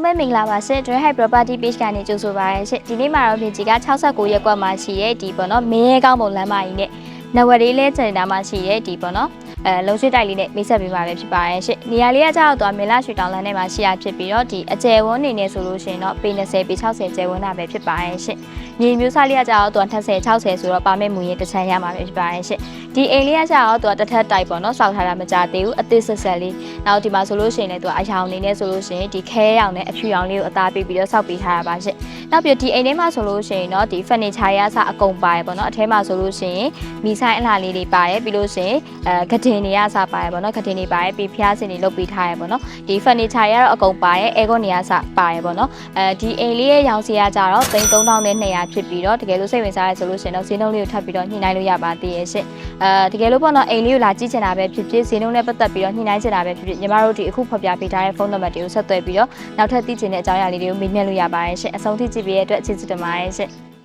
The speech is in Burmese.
ပဲမင်္ဂလာပါရှင် Dream High Property Page ကနေကြိုဆိုပါရရှင်ဒီနေ့မှာတော့ပြင်ကြီးက69ရက်ကွက်မှာရှိရဲ့ဒီပေါ့နော်မင်းရဲကောင်းပုံလမ်းမကြီးနဲ့နဝရီလေးစင်တာမှာရှိရဲ့ဒီပေါ့နော်လုံရွှေတိုက်လေးနဲ့မိတ်ဆက်ပေးပါပဲဖြစ်ပါရဲ့ရှင်နေရာလေးကကြောက်တော့မင်းလာရွှေတောင်လမ်းထဲမှာရှိရဖြစ်ပြီးတော့ဒီအကျယ်ဝန်းနေနေဆိုလို့ရှိရင်တော့ပေ20ပေ60ကျယ်ဝန်းတာပဲဖြစ်ပါရဲ့ရှင်မြေမျိုးစားလေးကကြောက်တော့20 60ဆိုတော့ပါမဲ့မူရင်တစ်ချမ်းရမှာပဲဖြစ်ပါရဲ့ရှင်ဒီအိမ်လေးကကြောက်တော့တစ်ထပ်တိုက်ပေါ့နော်စောက်ထားတာမကြသေးဘူးအသစ်ဆက်ဆက်လေးနောက်ဒီမှာဆိုလို့ရှိရင်လည်းသူကအယောင်နေနေဆိုလို့ရှိရင်ဒီခဲရောင်နဲ့အဖြူရောင်လေးကိုအသားပေးပြီးတော့စောက်ပေးထားရပါရှင်နောက်ပြီးဒီအိမ်ထဲမှာဆိုလို့ရှိရင်တော့ဒီ furniture ရအစအကုန်ပါတယ်ပေါ့နော်အထဲမှာဆိုလို့ရှိရင်မီဆိုင်အလှလေးတွေပါတယ်ပြီးလို့ရှိရင်ဂဒင်တွေရအစပါတယ်ပေါ့နော်ဂဒင်တွေပါတယ်ပြီးဖျားစင်တွေလုပ်ပေးထားရပေါ့နော်ဒီ furniture ရတော့အကုန်ပါတယ်အဲကွန်နေရအစပါတယ်ပေါ့နော်ဒီအိမ်လေးရဲ့ရောင်စီရကြတော့3200ဖြစ်ပြီးတော့တကယ်လို့စိတ်ဝင်စားရဆိုလို့ရှိရင်တော့ဈေးနှုန်းလေးကိုထပ်ပြီးတော့ညှိနှိုင်းလို့ရပါသေးရဲ့ရှင့်တကယ်လို့ပေါ့နော်အိမ်လေးကိုလာကြည့်ချင်တာပဲဖြစ်ဖြစ်ဈေးနှုန်းနဲ့ပတ်သက်ပြီးတော့ညှိနှိုင်းချင်တာပဲဖြစ်ဖြစ်ညီမတို့ဒီအခုဖော်ပြပေးထားတဲ့ဖုန်းနံပါတ်တွေကိုဆက်သွယ်ပြီးတော့နောက်ထပ်သိချင်တဲ့အကြောင်းအရာလေးတွေကိုမေးမြန်းလို့ရပါရဲ့ရှင့်အဆုံးထိကြည့်ပေးရတဲ့အတွက်ကျေးဇူးတင်ပါတယ်ရှင့်